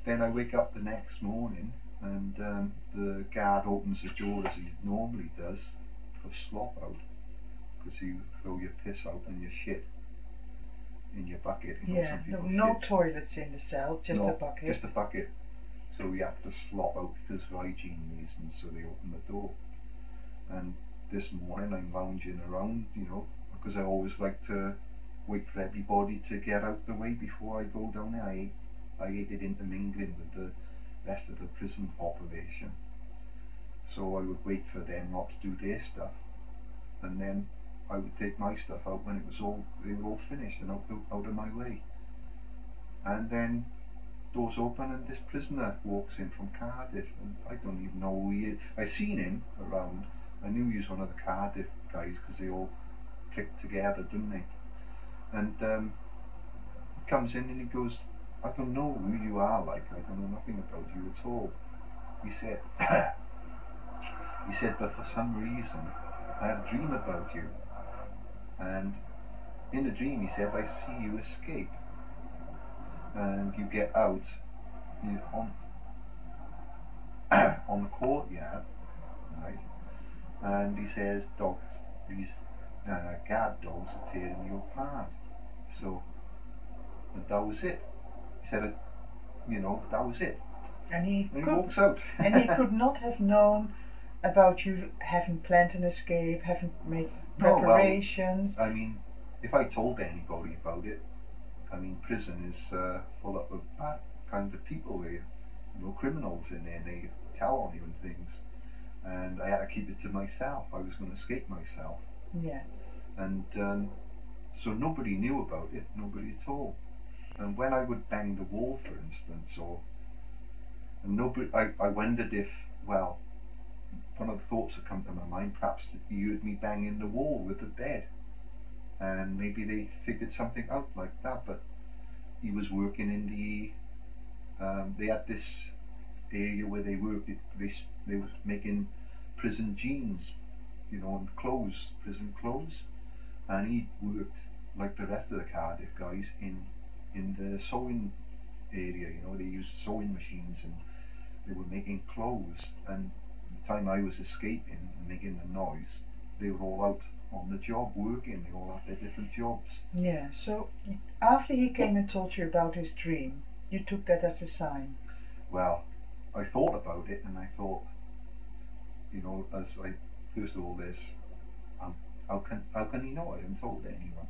then I wake up the next morning and the guard opens the door as he normally does for slop out, because you throw your piss out and your shit in your bucket. You know, Yeah, no toilets in the cell, just a bucket. Just a bucket. So we have to slop out because of hygiene reasons, so they open the door. And this morning I'm lounging around, you know, because I always like to wait for everybody to get out the way before I go down there. I hated intermingling with the rest of the prison population. So I would wait for them not to do their stuff, and then I would take my stuff out when they were all finished and out of my way. And then doors open and this prisoner walks in from Cardiff, and I don't even know who he is. I seen him around. I knew he was one of the Cardiff guys because they all clicked together, didn't they? And he comes in and he goes, "I don't know who you are, like, I don't know nothing about you at all." He said, "But for some reason I had a dream about you, and in the dream," he said, "I see you escape and you get out on the courtyard, right? And he says these guard dogs are tearing you apart." So, and that was it. He said, that was it. And he walks out. And he could not have known about you having planned an escape, having made preparations. No, well, I mean, if I told anybody about it, I mean, prison is full up of bad kind of people there, criminals in there, and they tell on you and things. And I had to keep it to myself. I was going to escape myself. Yeah. And so nobody knew about it, nobody at all. And when I would bang the wall, for instance, I wondered if, well, one of the thoughts that come to my mind, perhaps he heard me banging the wall with the bed, and maybe they figured something out like that. But he was working in they had this area where they worked. They were making prison jeans, and clothes, prison clothes, and he worked like the rest of the Cardiff guys in the sewing area. They used sewing machines and they were making clothes. And the time I was escaping and making the noise, they were all out on the job working. They all had their different jobs. Yeah. So after he came and told you about his dream, you took that as a sign? Well, I thought about it, and I thought, as I first of all, how can he know? I haven't told anyone.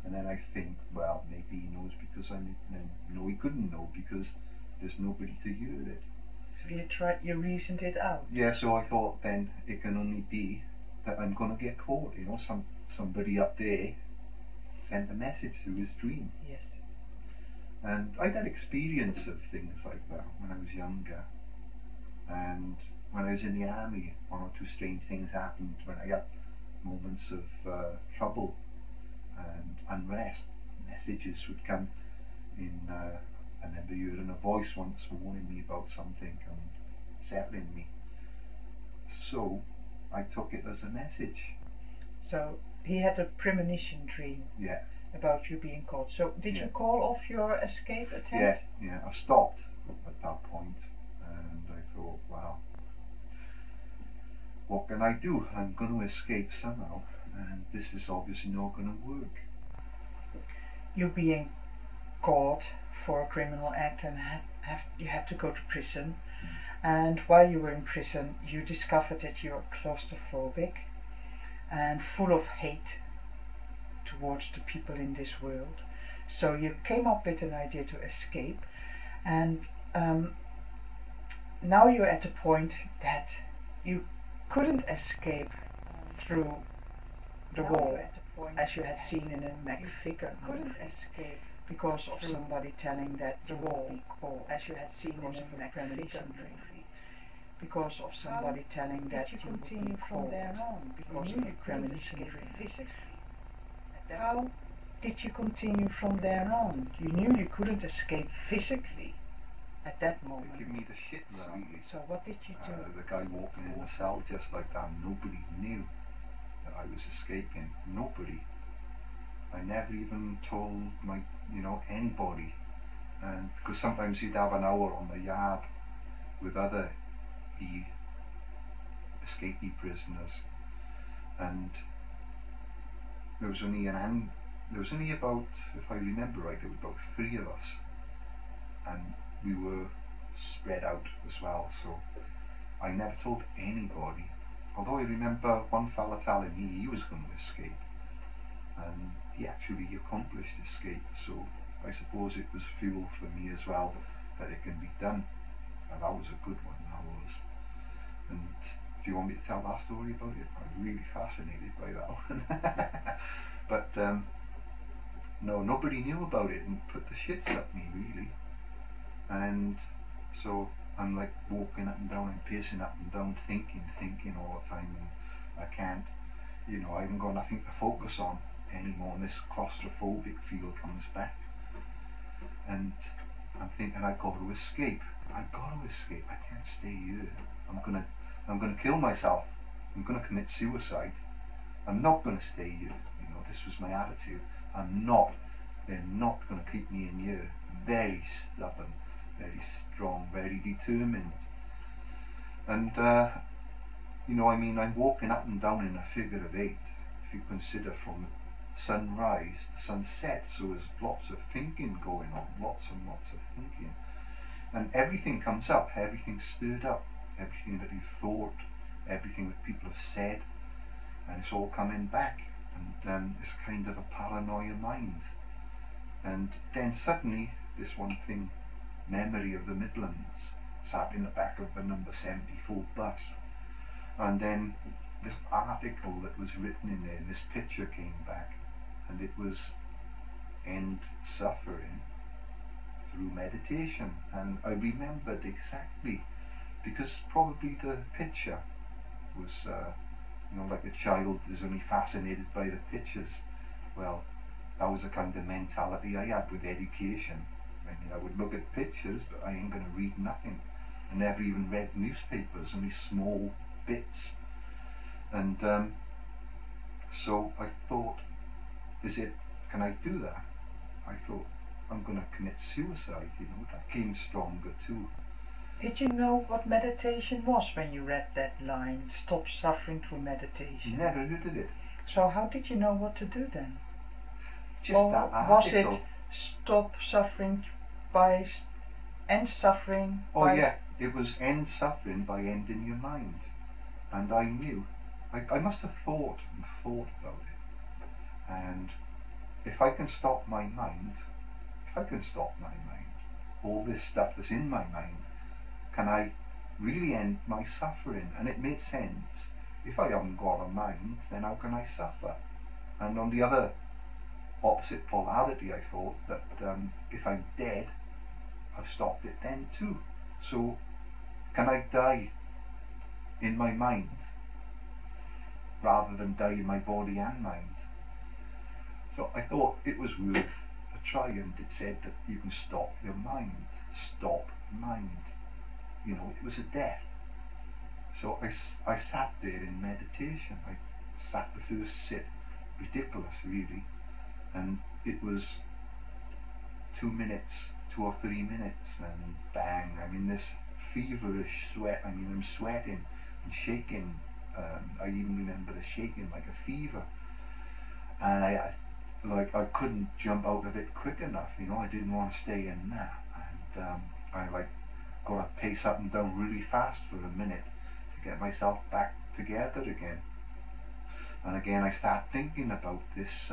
And then I think, well, maybe he knows because he couldn't know because there's nobody to hear it. So you reasoned it out? Yeah, so I thought then it can only be that I'm going to get caught, somebody up there sent a message through his dream. Yes. And I'd had experience of things like that when I was younger. And when I was in the army, one or two strange things happened when I got moments of trouble and unrest. Messages would come in. I remember hearing a voice once warning me about something and settling me. So I took it as a message. So he had a premonition dream. Yeah. About you being caught. So did you call off your escape attempt? Yeah. I stopped at that point, and I thought, wow, what can I do? I'm going to escape somehow, and this is obviously not going to work. You being caught for a criminal act and you had to go to prison, and while you were in prison you discovered that you're claustrophobic and full of hate towards the people in this world. So you came up with an idea to escape, and now you're at the point that you couldn't escape through the wall, as you had seen in a McFigure movie. Escape because of somebody telling that the wall, as you had seen in a McFigure movie. Because of somebody telling that you continue from there on, because of the premonition dream. How did you continue from there on? You knew you couldn't escape physically at that moment. They gave me the shit, really. So what did you do? The guy walking in the cell just like that, nobody knew that I was escaping. Nobody. I never even told anybody. and because sometimes you'd have an hour on the yard with other escapee prisoners, and there was only about, if I remember right, there was about 3 of us, and we were spread out as well, so I never told anybody, although I remember one fella telling me he was going to escape, and he actually accomplished escape, so I suppose it was fuel for me as well that it can be done, and that was a good one, that was. And do you want me to tell that story about it? I'm really fascinated by that one. But no, nobody knew about it and put the shits at me really, and so I'm like walking up and down and pacing up and down, thinking all the time, and I can't, I haven't got nothing to focus on anymore, and this claustrophobic feel comes back, and I'm thinking I've got to escape. I can't stay here. I'm gonna kill myself. I'm gonna commit suicide. I'm not gonna stay here. This was my attitude. They're not gonna keep me in here. Very stubborn, very strong, very determined. And I'm walking up and down in a figure of 8, if you consider from sunrise to sunset, so there's lots of thinking going on, lots and lots of thinking. And everything comes up, everything's stirred up, everything that you've thought, everything that people have said, and it's all coming back, and it's kind of a paranoia mind. And then suddenly, this one thing, memory of the Midlands, sat in the back of the number 74 bus, and then this article that was written in there, and this picture came back, and it was end suffering through meditation, and I remembered exactly, because probably the picture was like a child is only fascinated by the pictures. Well, that was the kind of mentality I had with education. I would look at pictures, but I ain't going to read nothing. I never even read newspapers, only small bits. And so I thought, can I do that? I thought, I'm going to commit suicide, that came stronger too. Did you know what meditation was when you read that line, stop suffering through meditation? Never heard of it. So how did you know what to do then? Just that article. Was it stop suffering by end suffering? Oh yeah, it was end suffering by ending your mind. And I knew, I must have thought about it. And if I can stop my mind, all this stuff that's in my mind, can I really end my suffering? And it made sense. If I haven't got a mind, then how can I suffer? And on the other opposite polarity, I thought that if I'm dead, I've stopped it then too. So can I die in my mind rather than die in my body and mind? So I thought it was worth a try, and it said that you can stop your mind. Stop mind. It was a death. So I sat there in meditation. I sat the first sit, ridiculous really, and it was 2 or 3 minutes, and bang, I'm in this feverish sweat. I'm sweating and shaking. I even remember the shaking like a fever, and I couldn't jump out of it quick enough. I didn't want to stay in that, and I got to pace up and down really fast for a minute to get myself back together again. And again I start thinking about this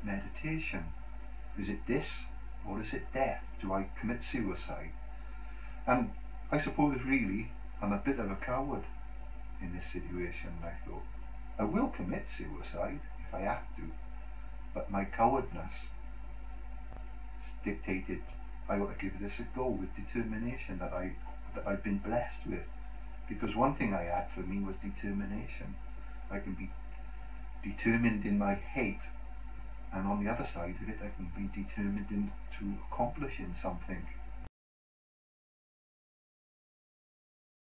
meditation. Is it this, or is it death? Do I commit suicide? And I suppose really I'm a bit of a coward in this situation. I thought, I will commit suicide if I have to, but my cowardness dictated I ought to give this a go with determination that I've been blessed with. Because one thing I had for me was determination. I can be determined in my hate, and on the other side of it I can be determined into accomplishing something.